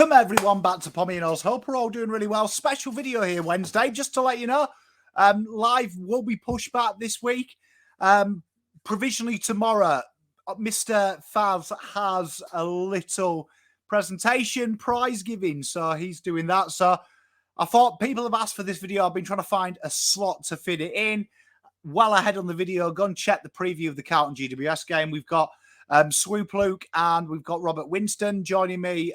Welcome everyone back to Pommy and Oz. Hope we're all doing really well. Special video here Wednesday, just to let you know. Live will be pushed back this week. Provisionally tomorrow, Mr. Favs has a little presentation, prize giving, so he's doing that. So I thought people have asked for this video. I've been trying to find a slot to fit it in. Well ahead on the video, go and check the preview of the Carlton GWS game. We've got Swoop Luke and we've got Robert Winston joining me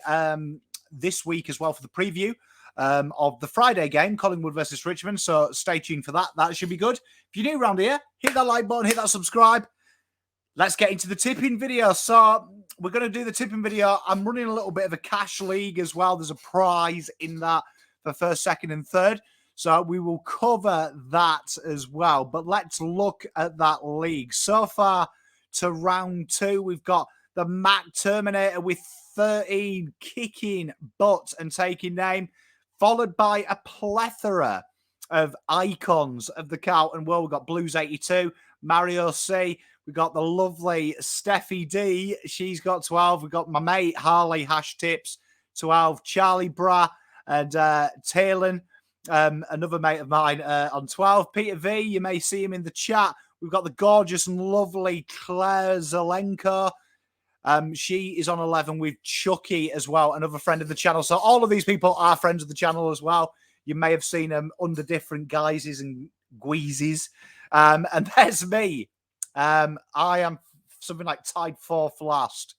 this week as well for the preview of the Friday game, Collingwood versus Richmond. So stay tuned for that. That should be good. If you're new around here, hit that like button, hit that subscribe. Let's get into the tipping video. So we're going to do the tipping video. I'm running a little bit of a cash league as well. There's a prize in that for first, second, and third. So we will cover that as well. But let's look at that league. So far to round two, we've got the Mac Terminator with 13 kicking butt and taking name, followed by a plethora of icons of the Carlton world. We've got Blues 82, Mario C. We've got the lovely Steffi D. She's got 12. We've got my mate Harley, hash tips, 12. Charlie Bra and Talon, another mate of mine, on 12. Peter V, you may see him in the chat. We've got the gorgeous and lovely Claire Zelenko. She is on 11 with Chucky as well, another friend of the channel. So all of these people are friends of the channel as well. You may have seen them under different guises and guises. And there's me. I am something like tied fourth last.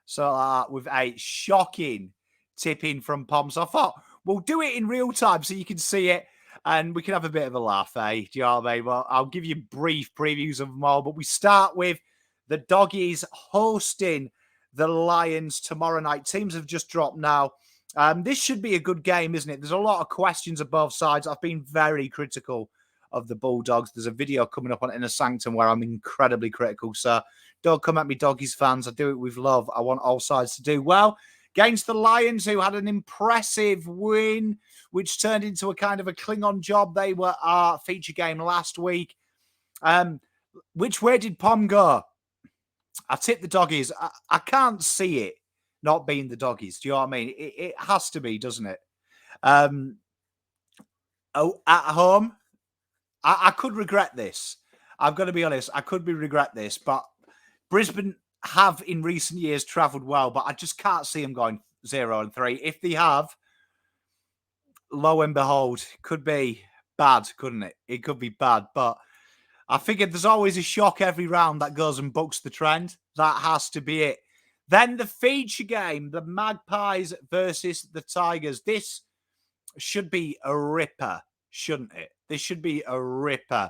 So with a shocking tip-in from Pom. So I thought we'll do it in real time so you can see it. And we can have a bit of a laugh, eh? Do you know what I mean? Well, I'll give you brief previews of them all. But we start with the Doggies hosting the Lions tomorrow night. Teams have just dropped now. This should be a good game, isn't it? There's a lot of questions of both sides. I've been very critical of the Bulldogs. There's a video coming up on Inner Sanctum where I'm incredibly critical. So don't come at me, Doggies fans. I do it with love. I want all sides to do well. Against the Lions, who had an impressive win, which turned into a kind of a Klingon job. They were our feature game last week. Which way did Pom go? I tipped the Doggies. I can't see it not being the Doggies. Do you know what I mean? It has to be, doesn't it? At home, I could regret this. I've got to be honest. I could regret this, but Brisbane have in recent years travelled well, but I just can't see them going 0-3. If they have, lo and behold, it could be bad, couldn't it? It could be bad, but I figured there's always a shock every round that goes and bucks the trend. That has to be it. Then the feature game, the Magpies versus the Tigers. This should be a ripper, shouldn't it? This should be a ripper.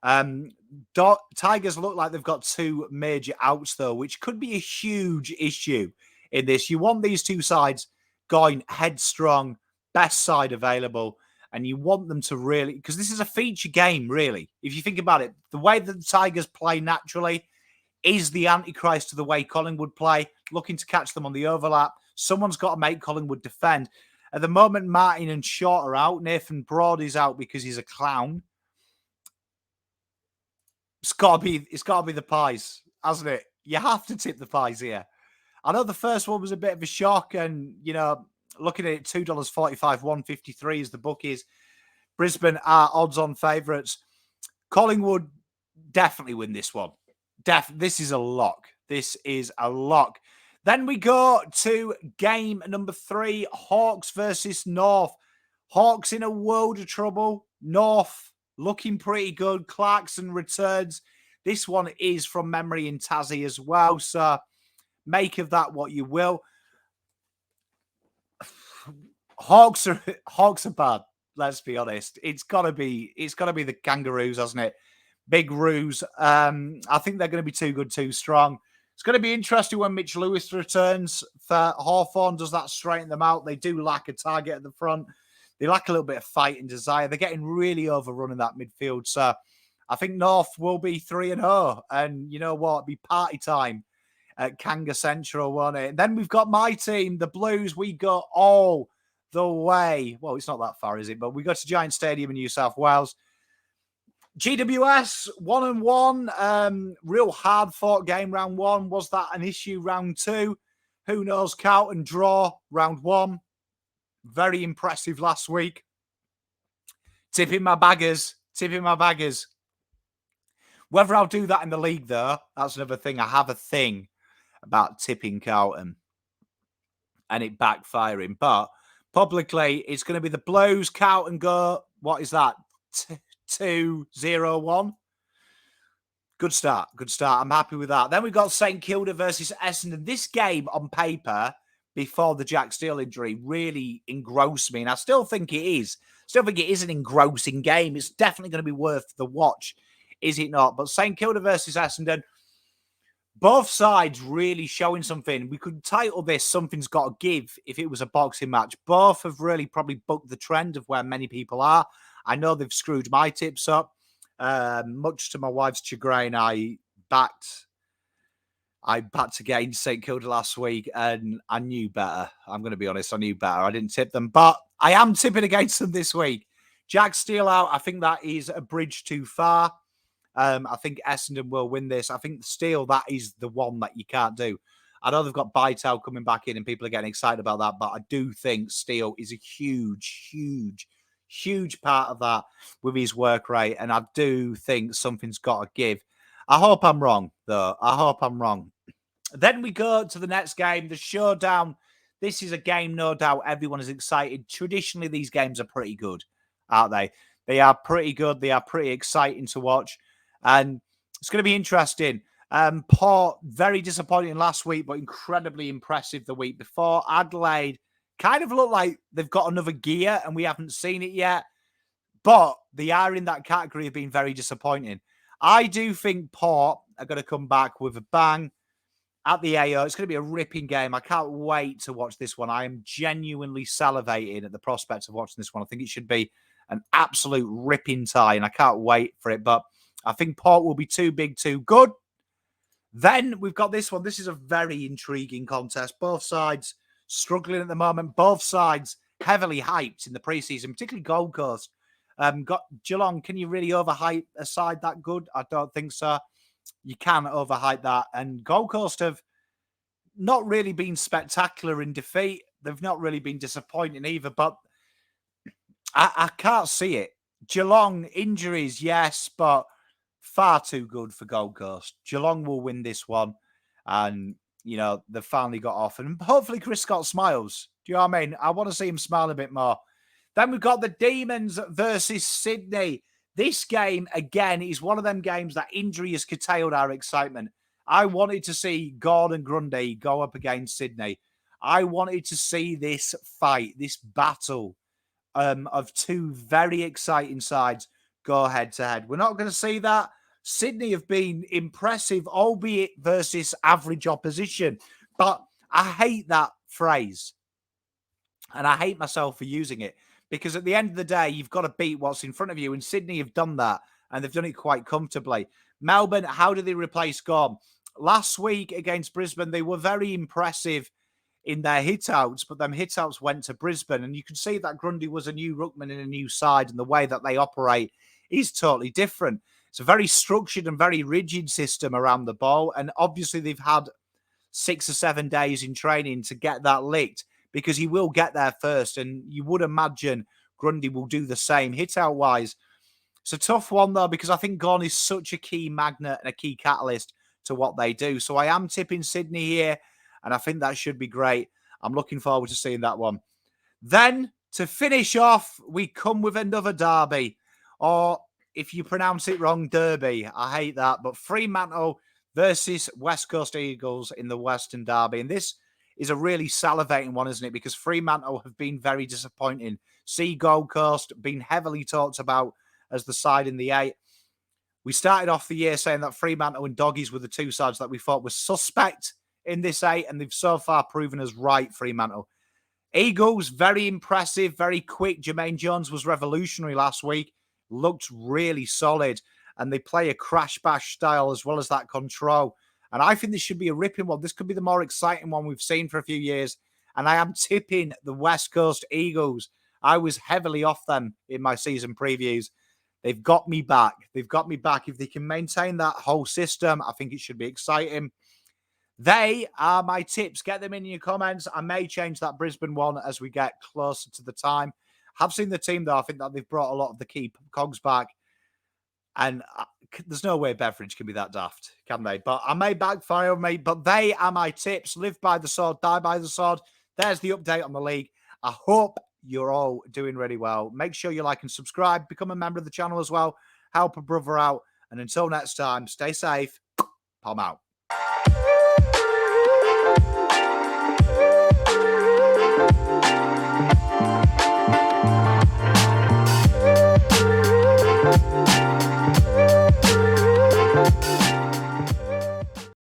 Tigers look like they've got two major outs, though, which could be a huge issue in this. You want these two sides going headstrong, best side available, and you want them to really, because this is a feature game, really. If you think about it, the way that the Tigers play naturally is the antichrist to the way Collingwood play, looking to catch them on the overlap. Someone's got to make Collingwood defend. At the moment, Martin and Short are out. Nathan Broad is out because he's a clown. It's got to be the Pies, hasn't it? You have to tip the Pies here. I know the first one was a bit of a shock, and you know, looking at it, $2.45, $1.53 is the bookies. Brisbane are odds-on favourites. Collingwood definitely win this one. This is a lock. This is a lock. Then we go to game number 3, Hawks versus North. Hawks in a world of trouble. North looking pretty good. Clarkson returns. This one is from memory in Tassie as well. So make of that what you will. Hawks are bad. Let's be honest. It's gotta be the Kangaroos, hasn't it? Big Roos. I think they're going to be too good, too strong. It's going to be interesting when Mitch Lewis returns for Hawthorn. Does that straighten them out? They do lack a target at the front. They lack a little bit of fight and desire. They're getting really overrun in that midfield. So I think North will be 3-0. And you know what? It'll be party time at Kanga Central, won't it? And then we've got my team, the Blues. We go all the way. Well, it's not that far, is it? But we go to Giant Stadium in New South Wales. GWS 1-1. Real hard fought game round 1. Was that an issue round 2? Who knows? Carlton draw round 1. Very impressive last week. Tipping my baggers. Whether I'll do that in the league, though, that's another thing. I have a thing about tipping Carlton and it backfiring. But publicly, it's going to be the Blues. Carlton go, what is that? 2-0-1. Good start. I'm happy with that. Then we've got St Kilda versus Essendon. This game on paper, before the Jack Steele injury, really engrossed me. And I still think it is. Still think it is an engrossing game. It's definitely going to be worth the watch, is it not? But St Kilda versus Essendon, both sides really showing something. We could title this Something's Got to Give if it was a boxing match. Both have really probably bucked the trend of where many people are. I know they've screwed my tips up. Much to my wife's chagrin, I backed against St Kilda last week, and I knew better. I'm going to be honest, I knew better. I didn't tip them, but I am tipping against them this week. Jack Steele out, I think that is a bridge too far. I think Essendon will win this. I think Steele, that is the one that you can't do. I know they've got Bytel coming back in and people are getting excited about that, but I do think Steele is a huge part of that with his work rate, and I do think something's got to give. I hope I'm wrong, though. I hope I'm wrong. Then we go to the next game, the showdown. This is a game, no doubt, everyone is excited. Traditionally, these games are pretty good, aren't they? They are pretty good. They are pretty exciting to watch, and it's going to be interesting. Port, very disappointing last week, but incredibly impressive the week before. Adelaide kind of look like they've got another gear and we haven't seen it yet, but they are in that category of being very disappointing. I do think Port are going to come back with a bang at the AO. It's going to be a ripping game. I can't wait to watch this one. I am genuinely salivating at the prospect of watching this one. I think it should be an absolute ripping tie, and I can't wait for it. But I think Port will be too big, too good. Then we've got this one. This is a very intriguing contest. Both sides struggling at the moment. Both sides heavily hyped in the preseason, particularly Gold Coast. Got Geelong, can you really overhype a side that good? I don't think so. You can overhype that. And Gold Coast have not really been spectacular in defeat. They've not really been disappointing either, but I can't see it. Geelong, injuries, yes, but far too good for Gold Coast. Geelong will win this one. And, you know, they've finally got off. And hopefully Chris Scott smiles. Do you know what I mean? I want to see him smile a bit more. Then we've got the Demons versus Sydney. This game, again, is one of them games that injury has curtailed our excitement. I wanted to see Gordon Grundy go up against Sydney. I wanted to see this fight, this battle of two very exciting sides go head-to-head. We're not going to see that. Sydney have been impressive, albeit versus average opposition. But I hate that phrase. And I hate myself for using it. Because at the end of the day, you've got to beat what's in front of you. And Sydney have done that. And they've done it quite comfortably. Melbourne, how do they replace Gorm? Last week against Brisbane, they were very impressive in their hit-outs. But them hit-outs went to Brisbane. And you can see that Grundy was a new ruckman in a new side. And the way that they operate is totally different. It's a very structured and very rigid system around the ball. And obviously, they've had 6 or 7 days in training to get that licked. Because he will get there first. And you would imagine Grundy will do the same hit-out-wise. It's a tough one, though, because I think Gorn is such a key magnet and a key catalyst to what they do. So I am tipping Sydney here, and I think that should be great. I'm looking forward to seeing that one. Then, to finish off, we come with another derby. Or, if you pronounce it wrong, derby. I hate that. But Fremantle versus West Coast Eagles in the Western Derby. And this is a really salivating one, isn't it? Because Fremantle have been very disappointing. See Gold Coast been heavily talked about as the side in the 8. We started off the year saying that Fremantle and Doggies were the two sides that we thought were suspect in this 8, and they've so far proven us right, Fremantle. Eagles, very impressive, very quick. Jermaine Jones was revolutionary last week. Looked really solid, and they play a crash bash style as well as that control. And I think this should be a ripping one. This could be the more exciting one we've seen for a few years. And I am tipping the West Coast Eagles. I was heavily off them in my season previews. They've got me back. They've got me back. If they can maintain that whole system, I think it should be exciting. They are my tips. Get them in your comments. I may change that Brisbane one as we get closer to the time. Have seen the team, though. I think that they've brought a lot of the key cogs back. And there's no way Beveridge can be that daft, can they? But I may backfire on me. But they are my tips. Live by the sword, die by the sword. There's the update on the league. I hope you're all doing really well. Make sure you like and subscribe. Become a member of the channel as well. Help a brother out. And until next time, stay safe. Palm out.